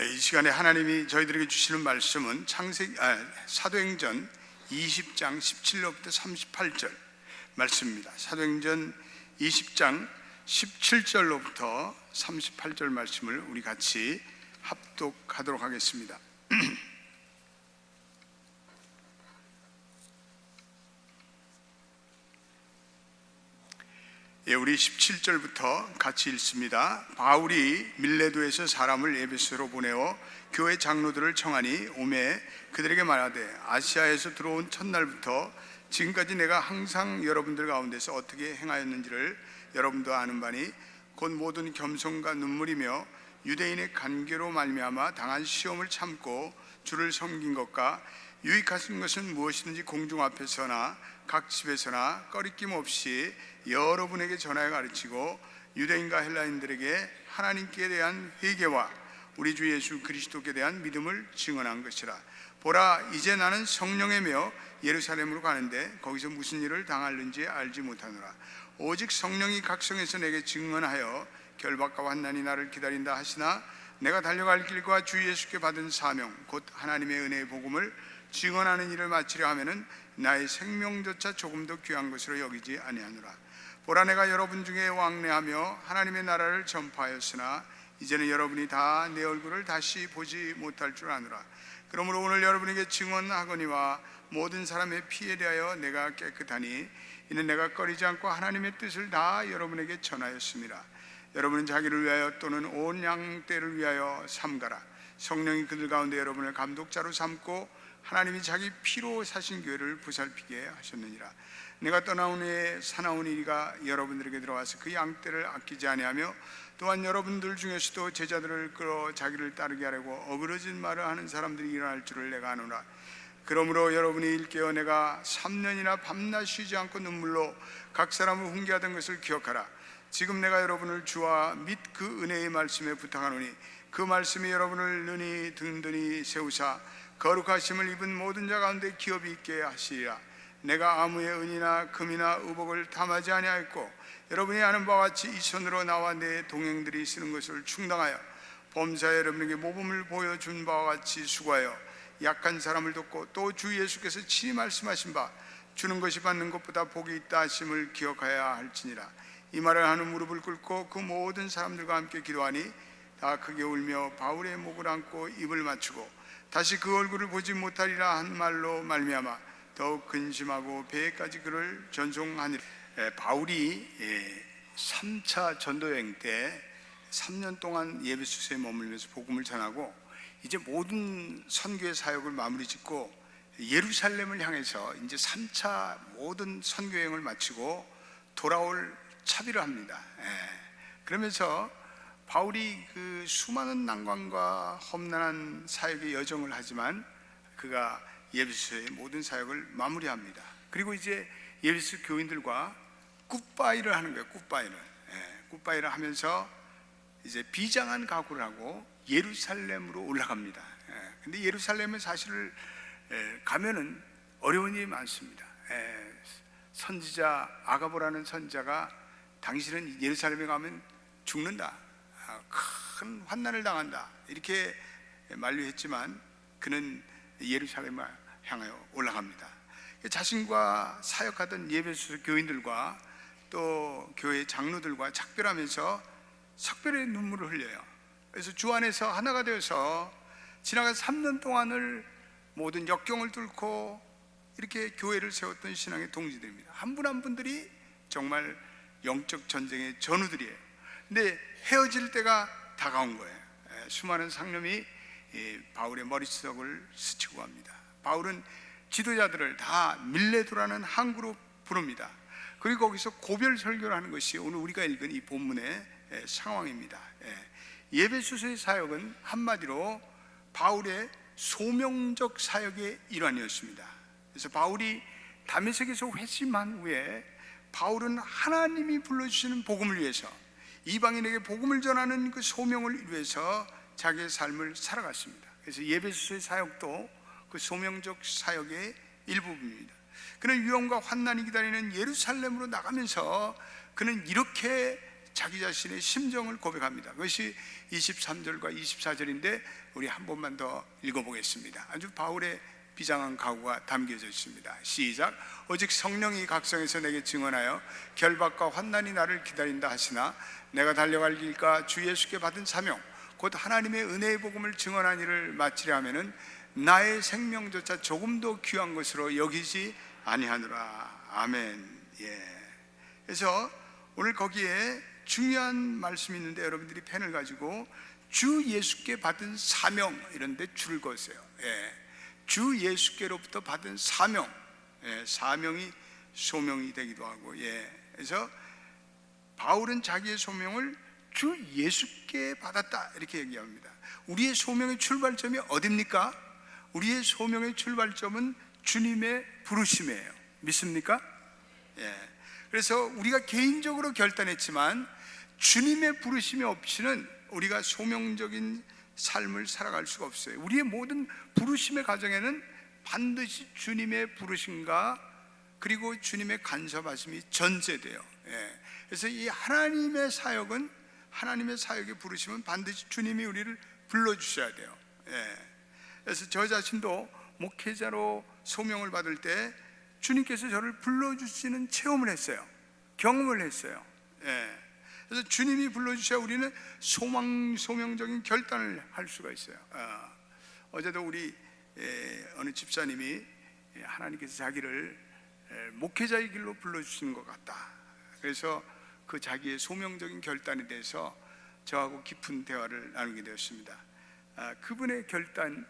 이 시간에 하나님이 저희들에게 주시는 말씀은 사도행전 20장 17절부터 38절 말씀입니다. 사도행전 20장 17절로부터 38절 말씀을 우리 같이 합독하도록 하겠습니다. 우리 17절부터 같이 읽습니다. 바울이 밀레도에서 사람을 에베소로 보내어 교회 장로들을 청하니 오매 그들에게 말하되 아시아에서 들어온 첫날부터 지금까지 내가 항상 여러분들 가운데서 어떻게 행하였는지를 여러분도 아는 바니 곧 모든 겸손과 눈물이며 유대인의 간계로 말미암아 당한 시험을 참고 주를 섬긴 것과 유익하신 것은 무엇이든지 공중 앞에서나 각 집에서나 꺼리낌 없이 여러분에게 전하여 가르치고 유대인과 헬라인들에게 하나님께 대한 회개와 우리 주 예수 그리스도께 대한 믿음을 증언한 것이라. 보라, 이제 나는 성령이며 예루살렘으로 가는데 거기서 무슨 일을 당할는지 알지 못하노라. 오직 성령이 각성해서 내게 증언하여 결박과 환난이 나를 기다린다 하시나 내가 달려갈 길과 주 예수께 받은 사명 곧 하나님의 은혜의 복음을 증언하는 일을 마치려 하면은 나의 생명조차 조금도 귀한 것으로 여기지 아니하노라. 보라, 내가 여러분 중에 왕래하며 하나님의 나라를 전파하였으나 이제는 여러분이 다 내 얼굴을 다시 보지 못할 줄 아노라. 그러므로 오늘 여러분에게 증언하거니와 모든 사람의 피에 대하여 내가 깨끗하니 이는 내가 꺼리지 않고 하나님의 뜻을 다 여러분에게 전하였습니다. 여러분은 자기를 위하여 또는 온 양떼를 위하여 삼가라. 성령이 그들 가운데 여러분을 감독자로 삼고 하나님이 자기 피로 사신 교회를 보살피게 하셨느니라. 내가 떠나온 후에 사나운 이가 여러분들에게 들어와서 그 양떼를 아끼지 아니하며 또한 여러분들 중에서도 제자들을 끌어 자기를 따르게 하려고 어그러진 말을 하는 사람들이 일어날 줄을 내가 아노라. 그러므로 여러분이 일깨어 내가 3년이나 밤낮 쉬지 않고 눈물로 각 사람을 훈계하던 것을 기억하라. 지금 내가 여러분을 주와 및 그 은혜의 말씀에 부탁하노니 그 말씀이 여러분을 능히 든든히 세우사 거룩하심을 입은 모든 자 가운데 기업이 있게 하시리라. 내가 아무의 은이나 금이나 의복을 탐하지 아니하였고 여러분이 아는 바와 같이 이 손으로 나와 내 동행들이 쓰는 것을 충당하여 범사에 여러분에게 모범을 보여준 바와 같이 수고하여 약한 사람을 돕고 또 주 예수께서 친히 말씀하신 바 주는 것이 받는 것보다 복이 있다 하심을 기억하여야 할지니라. 이 말을 하는 무릎을 꿇고 그 모든 사람들과 함께 기도하니 다 크게 울며 바울의 목을 안고 입을 맞추고 다시 그 얼굴을 보지 못하리라 한 말로 말미암아 더욱 근심하고 배에까지 그를 전송하니라. 바울이 3차 전도여행 때 3년 동안 예배소서에 머물면서 복음을 전하고 이제 모든 선교의 사역을 마무리 짓고 예루살렘을 향해서 이제 3차 모든 선교여행을 마치고 돌아올 차비를 합니다. 그러면서 바울이 그 수많은 난관과 험난한 사역의 여정을 하지만 그가 예배소서의 모든 사역을 마무리합니다. 그리고 이제 예배소 교인들과 굿바이를 하는 거예요. 굿바이를 하면서 이제 비장한 각오를 하고 예루살렘으로 올라갑니다. 근데 예루살렘에 사실 가면은 어려운 일이 많습니다. 선지자 아가보라는 선지자가 당신은 예루살렘에 가면 죽는다, 큰 환난을 당한다 이렇게 만류했지만 그는 예루살렘을 향하여 올라갑니다. 자신과 사역하던 예배소 교인들과 또 교회 장로들과 작별하면서 석별의 눈물을 흘려요. 그래서 주 안에서 하나가 되어서 지나간 3년 동안을 모든 역경을 뚫고 이렇게 교회를 세웠던 신앙의 동지들입니다. 한 분 한 분들이 정말 영적 전쟁의 전우들이에요. 근데 헤어질 때가 다가온 거예요. 수많은 상념이 바울의 머릿속을 스치고 갑니다. 바울은 지도자들을 다 밀레도라는 항구로 부릅니다. 그리고 거기서 고별 설교를 하는 것이 오늘 우리가 읽은 이 본문의 상황입니다. 예배소서의 사역은 한마디로 바울의 소명적 사역의 일환이었습니다. 그래서 바울이 다메섹에서 회심한 후에 바울은 하나님이 불러주시는 복음을 위해서 이방인에게 복음을 전하는 그 소명을 위해서 자기의 삶을 살아갔습니다. 그래서 예배소서의 사역도 그 소명적 사역의 일부분입니다. 그는 위험과 환난이 기다리는 예루살렘으로 나가면서 그는 이렇게 자기 자신의 심정을 고백합니다. 그것이 23절과 24절인데 우리 한 번만 더 읽어보겠습니다. 아주 바울의 비장한 각오가 담겨져 있습니다. 시작. 오직 성령이 각성해서 내게 증언하여 결박과 환난이 나를 기다린다 하시나 내가 달려갈 길과 주 예수께 받은 사명 곧 하나님의 은혜의 복음을 증언한 일을 마치려 하면은 나의 생명조차 조금도 귀한 것으로 여기지 아니하노라. 아멘. 그래서 오늘 거기에 중요한 말씀이 있는데 여러분들이 펜을 가지고 주 예수께 받은 사명 이런데 줄을 거세요. 주 예수께로부터 받은 사명, 사명이 소명이 되기도 하고, 그래서 바울은 자기의 소명을 주 예수께 받았다 이렇게 얘기합니다. 우리의 소명의 출발점이 어디입니까? 우리의 소명의 출발점은 주님의 부르심이에요. 믿습니까? 그래서 우리가 개인적으로 결단했지만 주님의 부르심이 없이는 우리가 소명적인 삶을 살아갈 수가 없어요. 우리의 모든 부르심의 과정에는 반드시 주님의 부르심과 그리고 주님의 간섭하심이 전제돼요. 그래서 이 하나님의 사역은, 하나님의 사역의 부르심은 반드시 주님이 우리를 불러주셔야 돼요. 그래서 저 자신도 목회자로 소명을 받을 때 주님께서 저를 불러주시는 체험을 했어요. 경험을 했어요. 그래서 주님이 불러주셔야 우리는 소명적인 결단을 할 수가 있어요. 어제도 우리 어느 집사님이 하나님께서 자기를 목회자의 길로 불러주시는 것 같다. 그래서 그 자기의 소명적인 결단에 대해서 저하고 깊은 대화를 나누게 되었습니다. 그분의 결단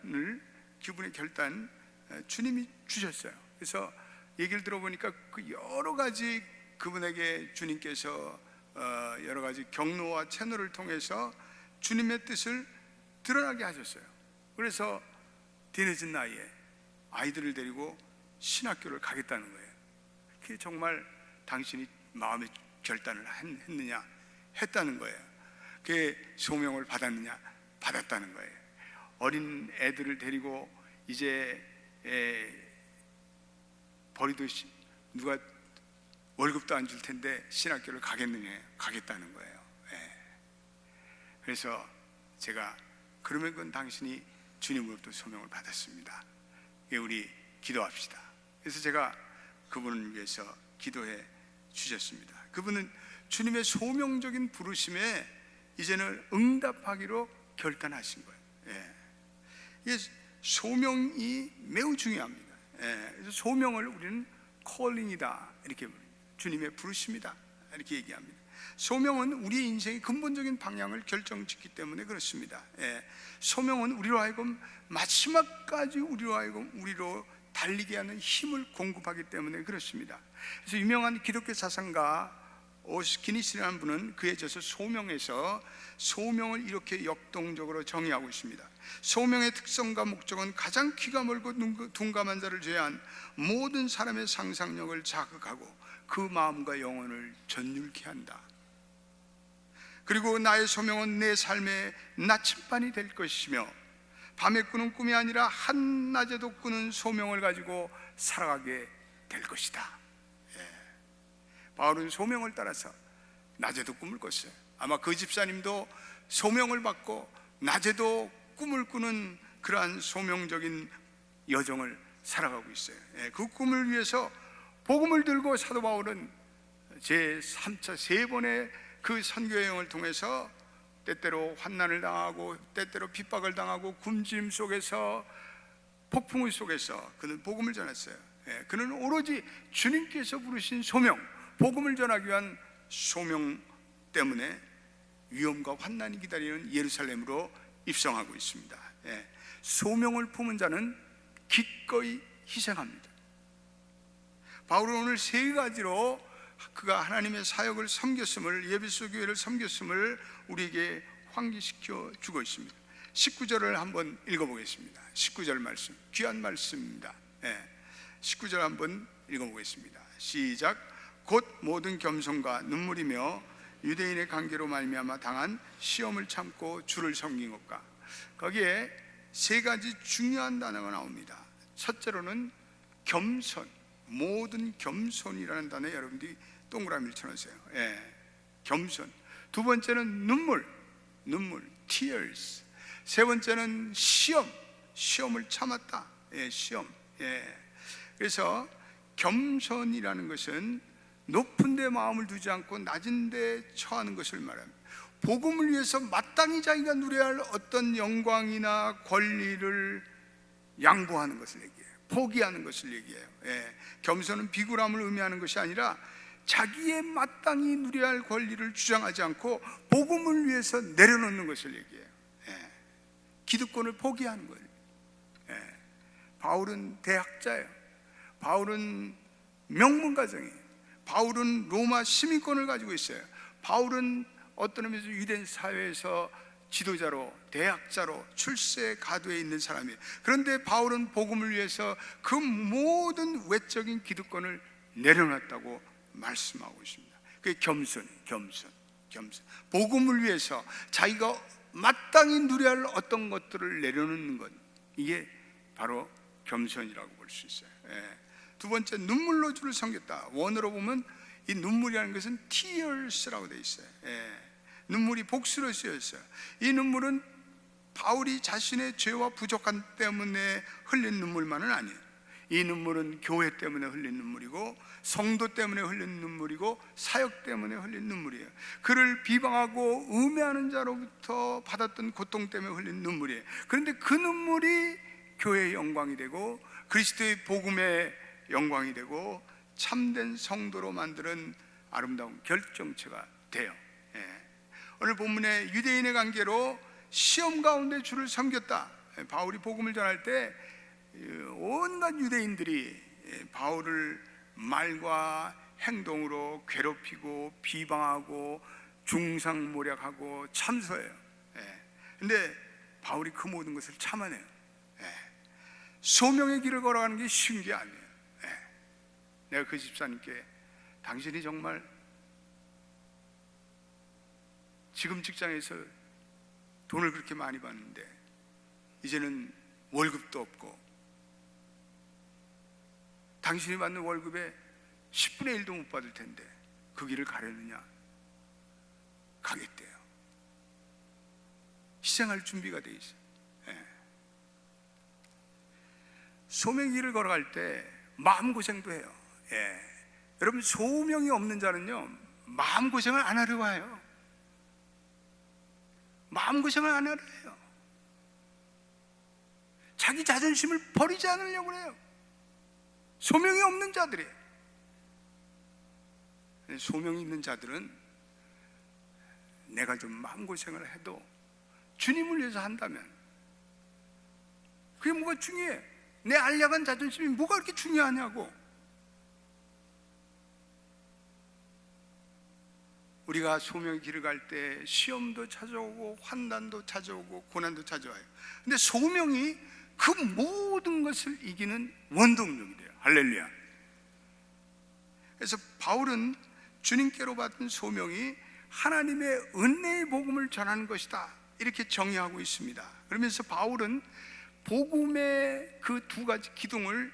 주님이 주셨어요. 그래서 얘기를 들어보니까 그 여러 가지 그분에게 주님께서 여러 가지 경로와 채널을 통해서 주님의 뜻을 드러나게 하셨어요. 그래서 뒤늦은 나이에 아이들을 데리고 신학교를 가겠다는 거예요. 그게 정말 당신이 마음의 결단을 했느냐? 했다는 거예요. 그게 소명을 받았느냐? 받았다는 거예요. 어린 애들을 데리고 이제 버리듯이 누가 월급도 안 줄 텐데 신학교를 가겠느냐? 가겠다는 거예요. 그래서 제가 그러면 그건 당신이 주님으로부터 소명을 받았습니다. 우리 기도합시다. 그래서 제가 그분을 위해서 기도해 주셨습니다. 그분은 주님의 소명적인 부르심에 이제는 응답하기로 결단하신 거예요. 이게 소명이 매우 중요합니다. 그래서 소명을 우리는 콜링이다 이렇게 부릅니다. 주님의 부르심이다 이렇게 얘기합니다. 소명은 우리 인생의 근본적인 방향을 결정짓기 때문에 그렇습니다. 소명은 우리로 하여금 마지막까지 우리로 달리게 하는 힘을 공급하기 때문에 그렇습니다. 그래서 유명한 기독교 사상가 오스키니스라는 분은 그에 져서 소명에서 소명을 이렇게 역동적으로 정의하고 있습니다. 소명의 특성과 목적은 가장 귀가 멀고 둔감한 자를 제외한 모든 사람의 상상력을 자극하고 그 마음과 영혼을 전율케 한다. 그리고 나의 소명은 내 삶의 나침반이 될 것이며 밤에 꾸는 꿈이 아니라 한낮에도 꾸는 소명을 가지고 살아가게 될 것이다. 바울은 소명을 따라서 낮에도 꿈을 꿨어요. 아마 그 집사님도 소명을 받고 낮에도 꿈을 꾸는 그러한 소명적인 여정을 살아가고 있어요. 그 꿈을 위해서 복음을 들고 사도 바울은 제3차 3번의 그 선교 여행을 통해서 때때로 환난을 당하고 때때로 핍박을 당하고 굶주림 속에서 폭풍우 속에서 그는 복음을 전했어요. 그는 오로지 주님께서 부르신 소명, 복음을 전하기 위한 소명 때문에 위험과 환난이 기다리는 예루살렘으로 입성하고 있습니다. 소명을 품은 자는 기꺼이 희생합니다. 바울은 오늘 3가지로 그가 하나님의 사역을 섬겼음을, 예배소 교회를 섬겼음을 우리에게 환기시켜 주고 있습니다. 19절을 한번 읽어보겠습니다. 19절 말씀, 귀한 말씀입니다. 19절 한번 읽어보겠습니다. 시작. 곧 모든 겸손과 눈물이며 유대인의 관계로 말미암아 당한 시험을 참고 주를 섬긴 것과, 거기에 3가지 중요한 단어가 나옵니다. 첫째로는 겸손, 모든 겸손이라는 단어에 여러분들이 동그라미를 쳐놓으세요. 겸손. 두 번째는 눈물, tears. 세 번째는 시험을 참았다. 시험. 그래서 겸손이라는 것은 높은 데 마음을 두지 않고 낮은 데 처하는 것을 말합니다. 복음을 위해서 마땅히 자기가 누려야 할 어떤 영광이나 권리를 양보하는 것을 얘기해요. 포기하는 것을 얘기해요. 겸손은 비굴함을 의미하는 것이 아니라 자기의 마땅히 누려야 할 권리를 주장하지 않고 복음을 위해서 내려놓는 것을 얘기해요. 기득권을 포기하는 거예요. 바울은 대학자예요. 바울은 명문가정이에요. 바울은 로마 시민권을 가지고 있어요. 바울은 어떤 의미에서 유대인 사회에서 지도자로, 대학자로 출세 가도에 있는 사람이에요. 그런데 바울은 복음을 위해서 그 모든 외적인 기득권을 내려놨다고 말씀하고 있습니다. 그게 겸손. 복음을 위해서 자기가 마땅히 누려야 할 어떤 것들을 내려놓는 것, 이게 바로 겸손이라고 볼 수 있어요. 두 번째, 눈물로 주를 섬겼다. 원어로 보면 이 눈물이라는 것은 tears라고 되어 있어요. 눈물이 복수로 쓰여 있어요. 이 눈물은 바울이 자신의 죄와 부족함 때문에 흘린 눈물만은 아니에요. 이 눈물은 교회 때문에 흘린 눈물이고, 성도 때문에 흘린 눈물이고, 사역 때문에 흘린 눈물이에요. 그를 비방하고 음해하는 자로부터 받았던 고통 때문에 흘린 눈물이에요. 그런데 그 눈물이 교회의 영광이 되고 그리스도의 복음의 영광이 되고 참된 성도로 만드는 아름다운 결정체가 돼요. 오늘 본문의 유대인의 관계로 시험 가운데 주를 섬겼다. 바울이 복음을 전할 때 온갖 유대인들이 바울을 말과 행동으로 괴롭히고 비방하고 중상모략하고 참소해요. 근데 바울이 그 모든 것을 참아내요. 소명의 길을 걸어가는 게 쉬운 게 아니에요. 내가 그 집사님께 당신이 정말 지금 직장에서 돈을 그렇게 많이 받는데 이제는 월급도 없고 당신이 받는 월급의 10분의 1도 못 받을 텐데 그 길을 가려느냐? 가겠대요. 희생할 준비가 돼 있어요. 소명의 길을 걸어갈 때 마음고생도 해요. 여러분, 소명이 없는 자는요 마음고생을 안 하려고 해요. 마음고생을 안 하려 해요. 자기 자존심을 버리지 않으려고 해요. 소명이 없는 자들이에요. 소명이 있는 자들은 내가 좀 마음고생을 해도 주님을 위해서 한다면 그게 뭐가 중요해? 내 알량한 자존심이 뭐가 그렇게 중요하냐고. 우리가 소명의 길을 갈 때 시험도 찾아오고 환난도 찾아오고 고난도 찾아와요. 근데 소명이 그 모든 것을 이기는 원동력이 돼요. 할렐루야. 그래서 바울은 주님께로 받은 소명이 하나님의 은혜의 복음을 전하는 것이다, 이렇게 정의하고 있습니다. 그러면서 바울은 복음의 그 두 가지 기둥을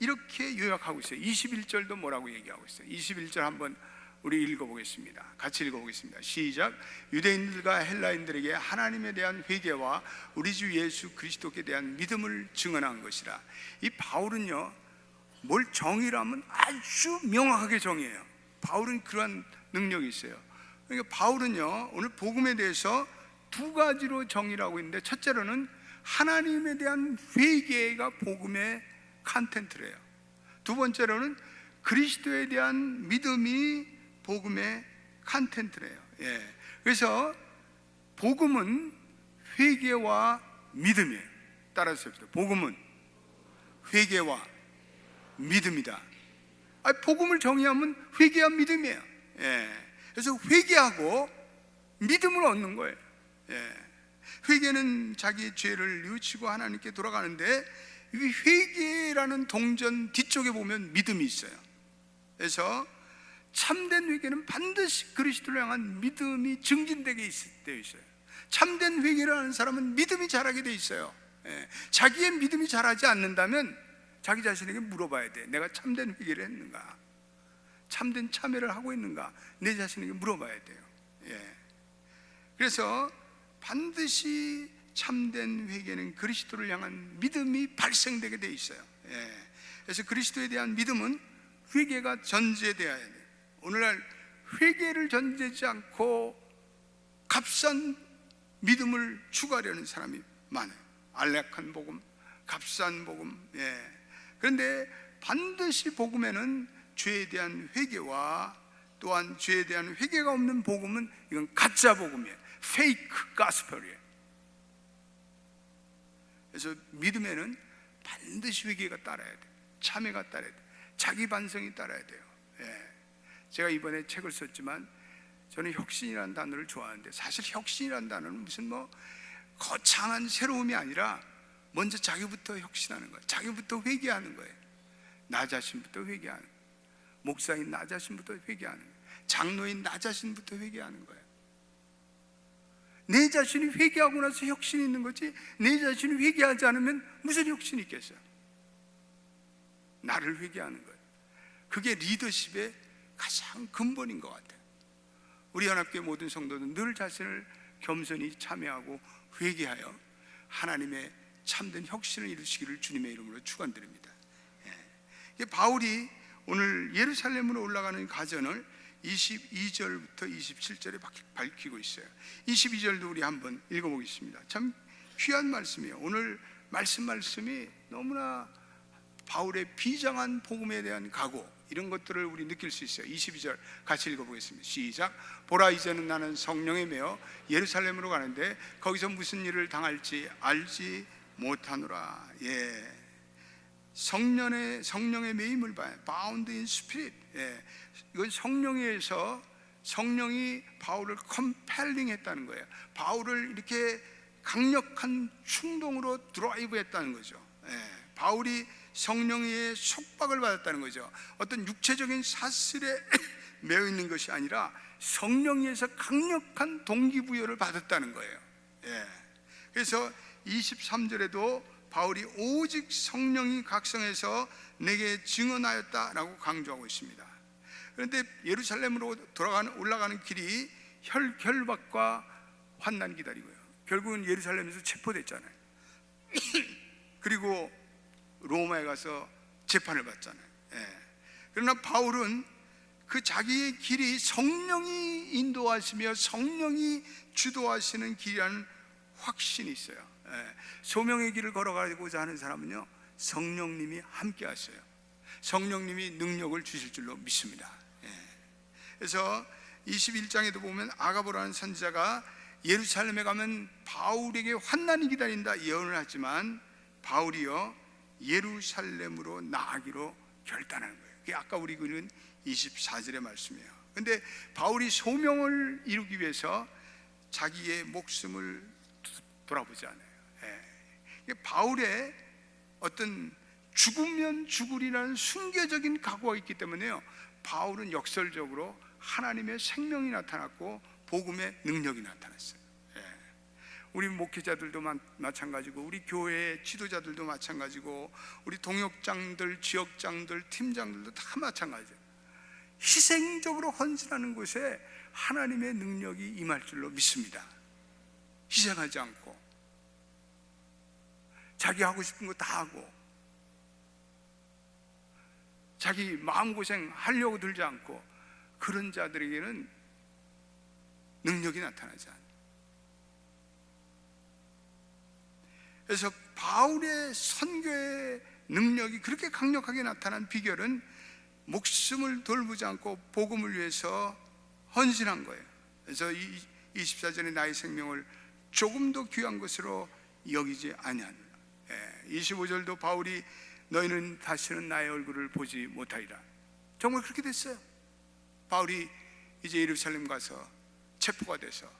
이렇게 요약하고 있어요. 21절도 뭐라고 얘기하고 있어요. 21절 한번 우리 읽어보겠습니다. 같이 읽어보겠습니다. 시작. 유대인들과 헬라인들에게 하나님에 대한 회개와 우리 주 예수 그리스도께 대한 믿음을 증언한 것이라. 이 바울은요 뭘 정의라면 아주 명확하게 정의해요. 바울은 그러한 능력이 있어요. 그러니까 바울은요 오늘 복음에 대해서 두 가지로 정의를 하고 있는데, 첫째로는 하나님에 대한 회개가 복음의 컨텐츠래요. 두 번째로는 그리스도에 대한 믿음이 복음의 컨텐츠래요. 그래서 복음은 회개와 믿음이에요. 따라서 복음은 회개와 믿음이다. 복음을 정의하면 회개와 믿음이에요. 그래서 회개하고 믿음을 얻는 거예요. 회개는 자기 죄를 뉘우치고 하나님께 돌아가는데, 이 회개라는 동전 뒤쪽에 보면 믿음이 있어요. 그래서 참된 회개는 반드시 그리스도를 향한 믿음이 증진되게 되어 있어요. 참된 회개를 하는 사람은 믿음이 자라게 되어 있어요. 자기의 믿음이 자라지 않는다면 자기 자신에게 물어봐야 돼. 내가 참된 회개를 했는가? 참된 참회를 하고 있는가? 내 자신에게 물어봐야 돼요. 그래서 반드시 참된 회개는 그리스도를 향한 믿음이 발생되게 돼 있어요. 그래서 그리스도에 대한 믿음은 회개가 전제되어야 돼요. 오늘날 회개를 전제하지 않고 값싼 믿음을 추구하려는 사람이 많아요. 안락한 복음, 값싼 복음. 그런데 반드시 복음에는 죄에 대한 회개와 또한 죄에 대한 회개가 없는 복음은 이건 가짜 복음이에요. 페이크 가스펠이에요. 그래서 믿음에는 반드시 회개가 따라야 돼요. 참회가 따라야 돼요. 자기 반성이 따라야 돼요. 제가 이번에 책을 썼지만 저는 혁신이라는 단어를 좋아하는데, 사실 혁신이라는 단어는 무슨 거창한 새로움이 아니라 먼저 자기부터 혁신하는 거예요. 자기부터 회개하는 거예요. 나 자신부터 회개하는 거예요. 목사인 나 자신부터 회개하는 거예요. 장로인 나 자신부터 회개하는 거예요. 내 자신이 회개하고 나서 혁신이 있는 거지, 내 자신이 회개하지 않으면 무슨 혁신이 있겠어요? 나를 회개하는 거예요. 그게 리더십의 가장 근본인 것 같아요. 우리 연합교회 모든 성도들은 늘 자신을 겸손히 참여하고 회개하여 하나님의 참된 혁신을 이루시기를 주님의 이름으로 축원드립니다. 바울이 오늘 예루살렘으로 올라가는 과정을 22절부터 27절에 밝히고 있어요. 22절도 우리 한번 읽어보겠습니다. 참 귀한 말씀이에요. 오늘 말씀이 너무나 바울의 비장한 복음에 대한 각오, 이런 것들을 우리 느낄 수 있어요. 22절 같이 읽어보겠습니다. 시작. 보라, 이제는 나는 성령에 매여 예루살렘으로 가는데 거기서 무슨 일을 당할지 알지 못하노라. 성령의 매임을 봐요. Bound in Spirit. 이건 성령에서 성령이 바울을 컴펠링 했다는 거예요. 바울을 이렇게 강력한 충동으로 드라이브 했다는 거죠. 바울이 성령의 속박을 받았다는 거죠. 어떤 육체적인 사슬에 매여 있는 것이 아니라 성령에서 강력한 동기부여를 받았다는 거예요. 그래서 23절에도 바울이 오직 성령이 각성해서 내게 증언하였다라고 강조하고 있습니다. 그런데 예루살렘으로 올라가는 길이 결박과 환난 기다리고요. 결국은 예루살렘에서 체포됐잖아요. 그리고 로마에 가서 재판을 받잖아요. 그러나 바울은 그 자기의 길이 성령이 인도하시며 성령이 주도하시는 길이라는 확신이 있어요. 소명의 길을 걸어가고자 하는 사람은요, 성령님이 함께 하셔요. 성령님이 능력을 주실 줄로 믿습니다. 그래서 21장에도 보면 아가보라는 선지자가 예루살렘에 가면 바울에게 환난이 기다린다 예언을 하지만 바울이요 예루살렘으로 나가기로 결단하는 거예요. 그게 아까 우리 읽은 24절의 말씀이에요. 근데 바울이 소명을 이루기 위해서 자기의 목숨을 돌아보지 않아요. 바울의 어떤 죽으면 죽으리라는 순교적인 각오가 있기 때문에요, 바울은 역설적으로 하나님의 생명이 나타났고 복음의 능력이 나타났어요. 우리 목회자들도 마찬가지고 우리 교회의 지도자들도 마찬가지고 우리 동역장들, 지역장들, 팀장들도 다 마찬가지예요. 희생적으로 헌신하는 곳에 하나님의 능력이 임할 줄로 믿습니다. 희생하지 않고 자기 하고 싶은 거 다 하고 자기 마음고생 하려고 들지 않고 그런 자들에게는 능력이 나타나지 않아요. 그래서 바울의 선교의 능력이 그렇게 강력하게 나타난 비결은 목숨을 돌보지 않고 복음을 위해서 헌신한 거예요. 그래서 24절에 나의 생명을 조금도 귀한 것으로 여기지 아니하노라. 25절도 바울이 너희는 다시는 나의 얼굴을 보지 못하리라. 정말 그렇게 됐어요. 바울이 이제 예루살렘 가서 체포가 돼서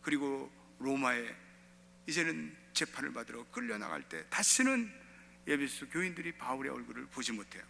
그리고 로마에 이제는 재판을 받으러 끌려나갈 때 다시는 에베소 교인들이 바울의 얼굴을 보지 못해요.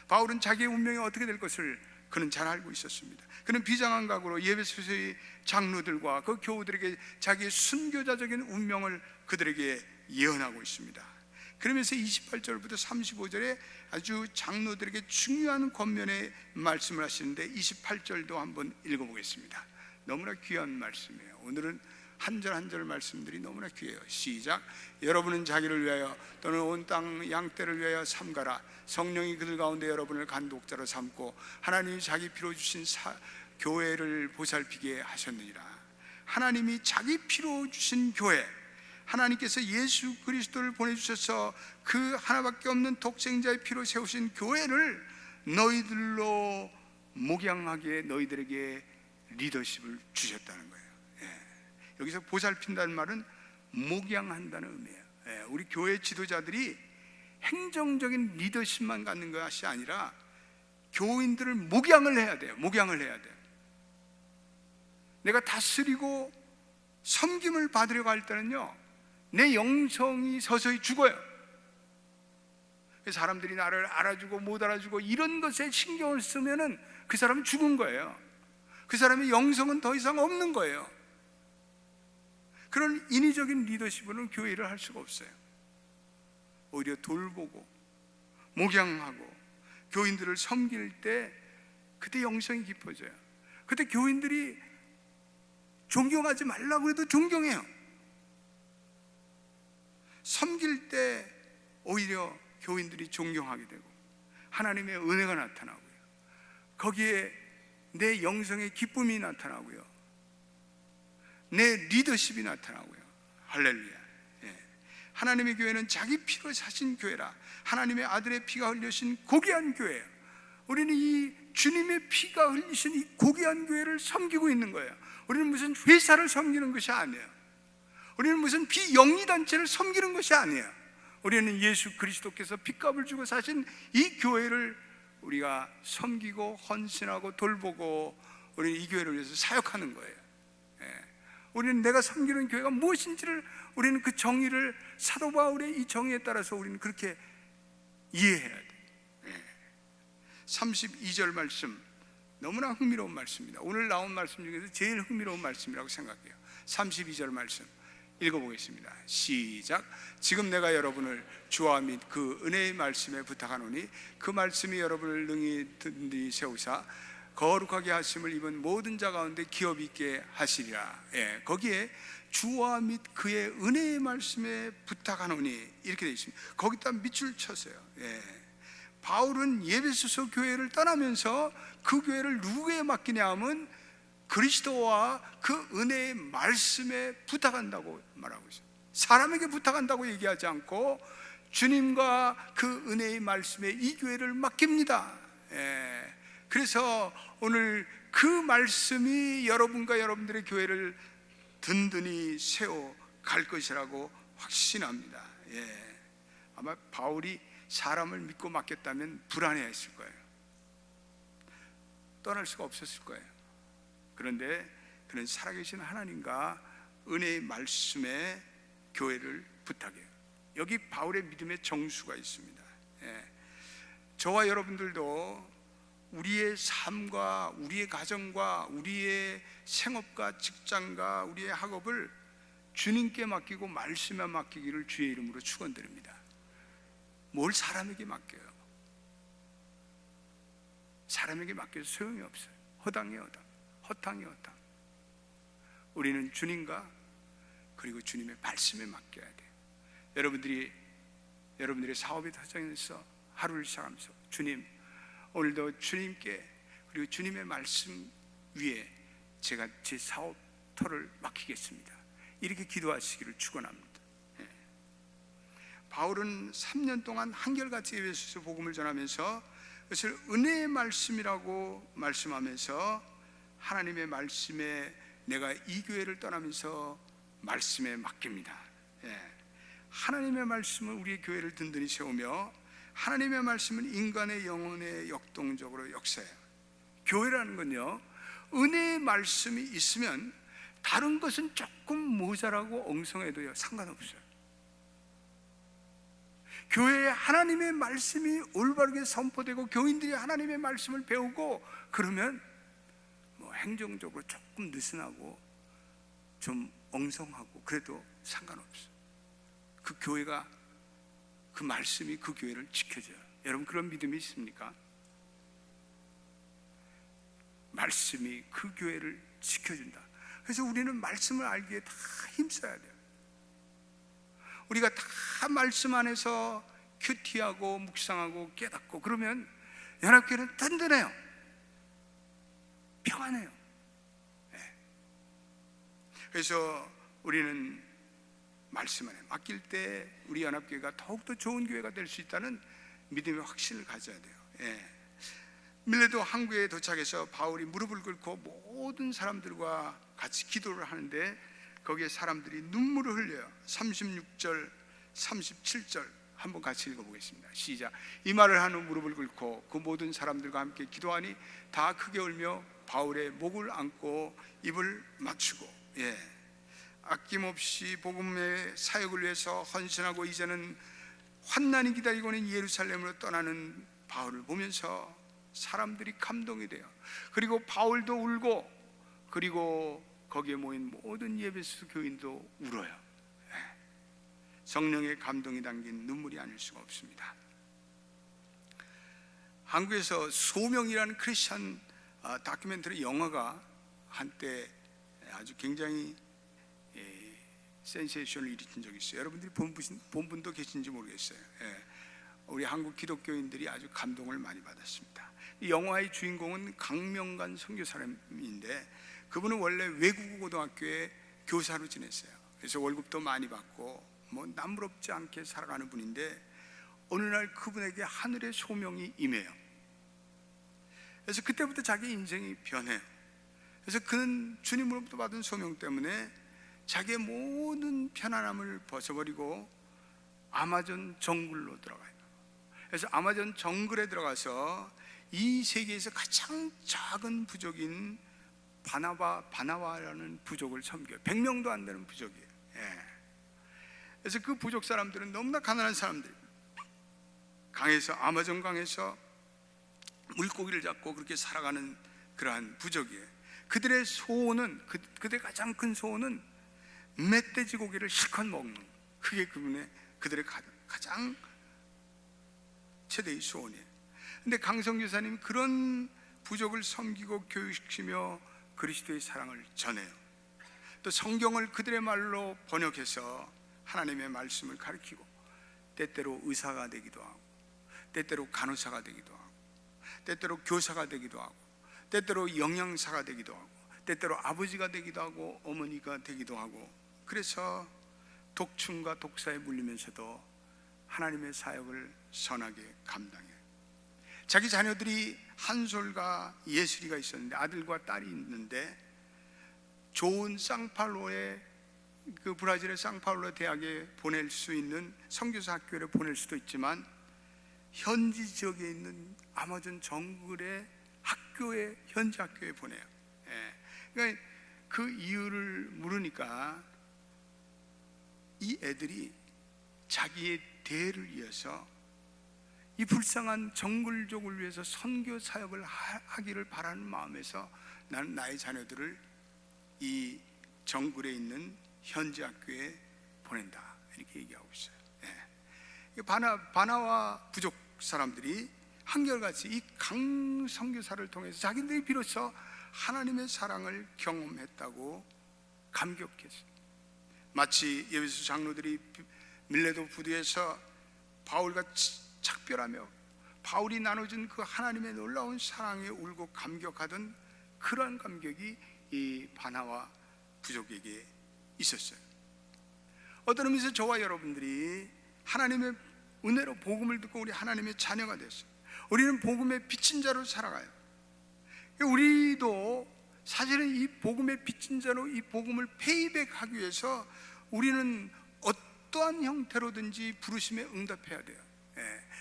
바울은 자기의 운명이 어떻게 될 것을 그는 잘 알고 있었습니다. 그는 비장한 각오로 에베소의 장로들과 그 교우들에게 자기의 순교자적인 운명을 그들에게 예언하고 있습니다. 그러면서 28절부터 35절에 아주 장로들에게 중요한 권면의 말씀을 하시는데 28절도 한번 읽어보겠습니다. 너무나 귀한 말씀이에요. 오늘은 한 절 한 절 말씀들이 너무나 귀해요. 시작. 여러분은 자기를 위하여 또는 온 땅 양떼를 위하여 삼가라. 성령이 그들 가운데 여러분을 간독자로 삼고 하나님이 자기 피로 주신 교회를 보살피게 하셨느니라. 하나님이 자기 피로 주신 교회, 하나님께서 예수 그리스도를 보내주셔서 그 하나밖에 없는 독생자의 피로 세우신 교회를 너희들로 목양하기에 너희들에게 리더십을 주셨다는 거예요. 여기서 보살핀다는 말은 목양한다는 의미예요. 우리 교회 지도자들이 행정적인 리더십만 갖는 것이 아니라 교인들을 목양을 해야 돼요. 목양을 해야 돼요. 내가 다스리고 섬김을 받으려고 할 때는요, 내 영성이 서서히 죽어요. 사람들이 나를 알아주고 못 알아주고 이런 것에 신경을 쓰면은 그 사람은 죽은 거예요. 그 사람의 영성은 더 이상 없는 거예요. 그런 인위적인 리더십으로는 교회를 할 수가 없어요. 오히려 돌보고 목양하고 교인들을 섬길 때 그때 영성이 깊어져요. 그때 교인들이 존경하지 말라고 해도 존경해요. 섬길 때 오히려 교인들이 존경하게 되고 하나님의 은혜가 나타나고요. 거기에 내 영성의 기쁨이 나타나고요. 내 리더십이 나타나고요. 할렐루야. 하나님의 교회는 자기 피로 사신 교회라. 하나님의 아들의 피가 흘려신 고귀한 교회예요. 우리는 이 주님의 피가 흘리신 이 고귀한 교회를 섬기고 있는 거예요. 우리는 무슨 회사를 섬기는 것이 아니에요. 우리는 무슨 비영리 단체를 섬기는 것이 아니에요. 우리는 예수 그리스도께서 핏값을 주고 사신 이 교회를 우리가 섬기고 헌신하고 돌보고 우리는 이 교회를 위해서 사역하는 거예요. 우리는 내가 섬기는 교회가 무엇인지를 우리는 그 정의를 사도 바울의 이 정의에 따라서 우리는 그렇게 이해해야 돼. 32절 말씀 너무나 흥미로운 말씀입니다. 오늘 나온 말씀 중에서 제일 흥미로운 말씀이라고 생각해요. 32절 말씀 읽어보겠습니다. 시작. 지금 내가 여러분을 주와 및 그 은혜의 말씀에 부탁하노니 그 말씀이 여러분을 능히 든든히 세우사 거룩하게 하심을 입은 모든 자 가운데 기업 있게 하시리라. 거기에 주와 및 그의 은혜의 말씀에 부탁하노니 이렇게 되어 있습니다. 거기다 밑줄 쳤어요. 바울은 예배소서 교회를 떠나면서 그 교회를 누구에 맡기냐 하면 그리스도와 그 은혜의 말씀에 부탁한다고 말하고 있어요. 사람에게 부탁한다고 얘기하지 않고 주님과 그 은혜의 말씀에 이 교회를 맡깁니다. 그래서 오늘 그 말씀이 여러분과 여러분들의 교회를 든든히 세워 갈 것이라고 확신합니다. 아마 바울이 사람을 믿고 맡겼다면 불안해했을 거예요. 떠날 수가 없었을 거예요. 그런데 그는 살아계신 하나님과 은혜의 말씀에 교회를 부탁해요. 여기 바울의 믿음의 정수가 있습니다. 저와 여러분들도 우리의 삶과 우리의 가정과 우리의 생업과 직장과 우리의 학업을 주님께 맡기고 말씀에 맡기기를 주의 이름으로 축원드립니다. 뭘 사람에게 맡겨요? 사람에게 맡겨도 소용이 없어요. 허당이 허당, 허탕이 허탕. 우리는 주님과 그리고 주님의 말씀에 맡겨야 돼요. 여러분들의 사업의 과정에서 하루를 시작하면서 주님, 오늘도 주님께 그리고 주님의 말씀 위에 제가 제 사업 터를 맡기겠습니다. 이렇게 기도하시기를 축원합니다. 바울은 3년 동안 한결같이 예배소서 복음을 전하면서 그것을 은혜의 말씀이라고 말씀하면서 하나님의 말씀에 내가 이 교회를 떠나면서 말씀에 맡깁니다. 하나님의 말씀은 우리의 교회를 든든히 세우며 하나님의 말씀은 인간의 영혼에 역동적으로 역사해요. 교회라는 건요, 은혜의 말씀이 있으면 다른 것은 조금 모자라고 엉성해도요 상관없어요. 교회에 하나님의 말씀이 올바르게 선포되고 교인들이 하나님의 말씀을 배우고 그러면 뭐 행정적으로 조금 느슨하고 좀 엉성하고 그래도 상관없어요. 그 교회가, 그 말씀이 그 교회를 지켜줘요. 여러분 그런 믿음이 있습니까? 말씀이 그 교회를 지켜준다. 그래서 우리는 말씀을 알기에 다 힘써야 돼요. 우리가 다 말씀 안에서 큐티하고 묵상하고 깨닫고 그러면 연합교회는 든든해요. 평안해요. 그래서 우리는 말씀 안에 맡길 때 우리 연합교회가 더욱더 좋은 교회가 될 수 있다는 믿음의 확신을 가져야 돼요. 밀레도 항구에 도착해서 바울이 무릎을 꿇고 모든 사람들과 같이 기도를 하는데 거기에 사람들이 눈물을 흘려요. 36절 37절 한번 같이 읽어보겠습니다. 시작. 이 말을 한 후 무릎을 꿇고 그 모든 사람들과 함께 기도하니 다 크게 울며 바울의 목을 안고 입을 맞추고 아낌없이 복음의 사역을 위해서 헌신하고 이제는 환난이 기다리고 있는 예루살렘으로 떠나는 바울을 보면서 사람들이 감동이 돼요. 그리고 바울도 울고 그리고 거기에 모인 모든 예배소 교인도 울어요. 성령의 감동이 담긴 눈물이 아닐 수가 없습니다. 한국에서 소명이라는 크리스천 다큐멘터리 영화가 한때 아주 굉장히 센세이션을 일으킨 적이 있어요. 여러분들이 본 분도 계신지 모르겠어요. 우리 한국 기독교인들이 아주 감동을 많이 받았습니다. 이 영화의 주인공은 강명관 선교사님인데 그분은 원래 외국 고등학교에 교사로 지냈어요. 그래서 월급도 많이 받고 뭐 남부럽지 않게 살아가는 분인데 어느 날 그분에게 하늘의 소명이 임해요. 그래서 그때부터 자기 인생이 변해요. 그래서 그는 주님으로부터 받은 소명 때문에 자기의 모든 편안함을 벗어버리고 아마존 정글로 들어가요. 그래서 아마존 정글에 들어가서 이 세계에서 가장 작은 부족인 바나와라는 부족을 섬겨요. 100명도 안 되는 부족이에요. 그래서 그 부족 사람들은 너무나 가난한 사람들입니다. 강에서 아마존 강에서 물고기를 잡고 그렇게 살아가는 그러한 부족이에요. 그들의 소원은 그들의 가장 큰 소원은 멧돼지 고기를 실컷 먹는, 그게 그들의 가장 최대의 소원이에요. 근데 강성교사님 그런 부족을 섬기고 교육시키며 그리스도의 사랑을 전해요. 또 성경을 그들의 말로 번역해서 하나님의 말씀을 가르치고 때때로 의사가 되기도 하고 때때로 간호사가 되기도 하고 때때로 교사가 되기도 하고 때때로 영양사가 되기도 하고 때때로 아버지가 되기도 하고 어머니가 되기도 하고, 그래서 독충과 독사에 물리면서도 하나님의 사역을 선하게 감당해요. 자기 자녀들이 한솔과 예슬이가 있었는데 아들과 딸이 있는데 좋은 상파울로의 그 브라질의 상파울로 대학에 보낼 수 있는 선교사 학교를 보낼 수도 있지만 현지 지역에 있는 아마존 정글의 학교에 현지 학교에 보내요. 그러니까 그 이유를 물으니까 이 애들이 자기의 대를 이어서 이 불쌍한 정글족을 위해서 선교 사역을 하기를 바라는 마음에서 나는 나의 자녀들을 이 정글에 있는 현지 학교에 보낸다, 이렇게 얘기하고 있어요. 바나와 부족 사람들이 한결같이 이 강선교사를 통해서 자기들이 비로소 하나님의 사랑을 경험했다고 감격했어요. 마치 예배소 장로들이 밀레도 부두에서 바울과 작별하며 바울이 나눠준 그 하나님의 놀라운 사랑에 울고 감격하던 그러한 감격이 이 바나와 부족에게 있었어요. 어떤 의미에서 저와 여러분들이 하나님의 은혜로 복음을 듣고 우리 하나님의 자녀가 됐어요. 우리는 복음의 빚진 자로 살아가요. 우리도 사실은 이 복음의 빚진 자로 이 복음을 페이백하기 위해서 우리는 어떠한 형태로든지 부르심에 응답해야 돼요.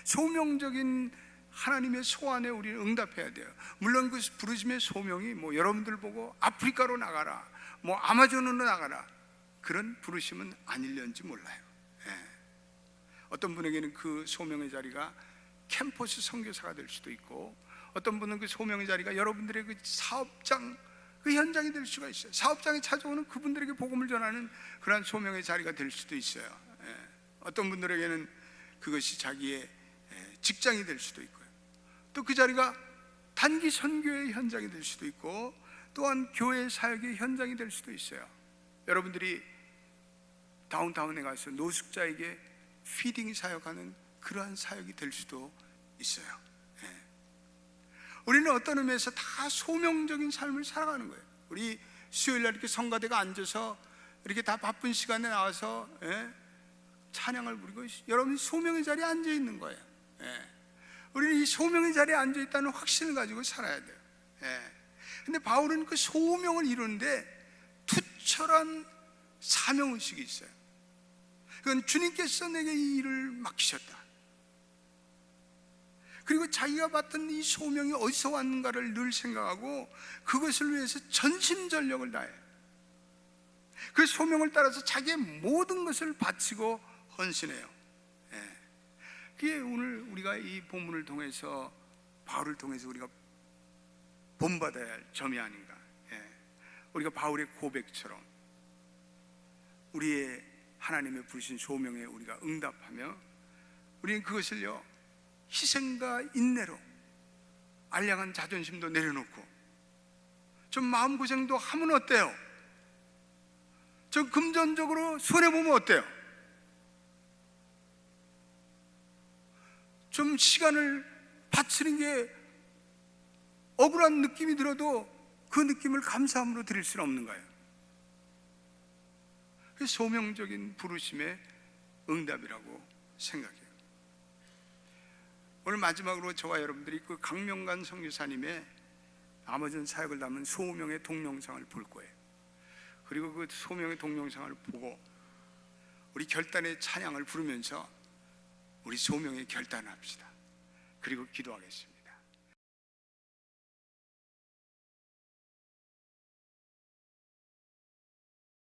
소명적인 하나님의 소원에 우리는 응답해야 돼요. 물론 그 부르심의 소명이 뭐 여러분들 보고 아프리카로 나가라, 뭐 아마존으로 나가라, 그런 부르심은 아닐런지 몰라요. 어떤 분에게는 그 소명의 자리가 캠퍼스 선교사가 될 수도 있고, 어떤 분은 그 소명의 자리가 여러분들의 그 사업장 그 현장이 될 수가 있어요. 사업장에 찾아오는 그분들에게 복음을 전하는 그러한 소명의 자리가 될 수도 있어요. 어떤 분들에게는 그것이 자기의 직장이 될 수도 있고요. 또 그 자리가 단기 선교의 현장이 될 수도 있고, 또한 교회 사역의 현장이 될 수도 있어요. 여러분들이 다운타운에 가서 노숙자에게 피딩 사역하는 그러한 사역이 될 수도 있어요. 예. 우리는 어떤 의미에서 다 소명적인 삶을 살아가는 거예요. 우리 수요일날 이렇게 성가대가 앉아서 이렇게 다 바쁜 시간에 나와서 찬양을 부리고 여러분이 소명의 자리에 앉아 있는 거예요. 우리는 이 소명의 자리에 앉아 있다는 확신을 가지고 살아야 돼요. 근데 바울은 그 소명을 이루는데 투철한 사명의식이 있어요. 그건 주님께서 내게 이 일을 맡기셨다. 그리고 자기가 맡은 이 소명이 어디서 왔는가를 늘 생각하고 그것을 위해서 전심전력을 다해요. 그 소명을 따라서 자기의 모든 것을 바치고 헌신해요. 그게 오늘 우리가 이 본문을 통해서, 바울을 통해서 우리가 본받아야 할 점이 아닌가. 우리가 바울의 고백처럼 우리의 하나님의 부르신 소명에 우리가 응답하며 우리는 그것을요 희생과 인내로 알량한 자존심도 내려놓고 좀 마음고생도 하면 어때요? 좀 금전적으로 손해보면 어때요? 좀 시간을 바치는 게 억울한 느낌이 들어도 그 느낌을 감사함으로 드릴 수는 없는 거예요. 그 소명적인 부르심의 응답이라고 생각해요. 오늘 마지막으로 저와 여러분들이 그 강명관 선교사님의 아마존 사역을 담은 소명의 동영상을 볼 거예요. 그리고 그 소명의 동영상을 보고 우리 결단의 찬양을 부르면서 우리 소명의 결단을 합시다. 그리고 기도하겠습니다.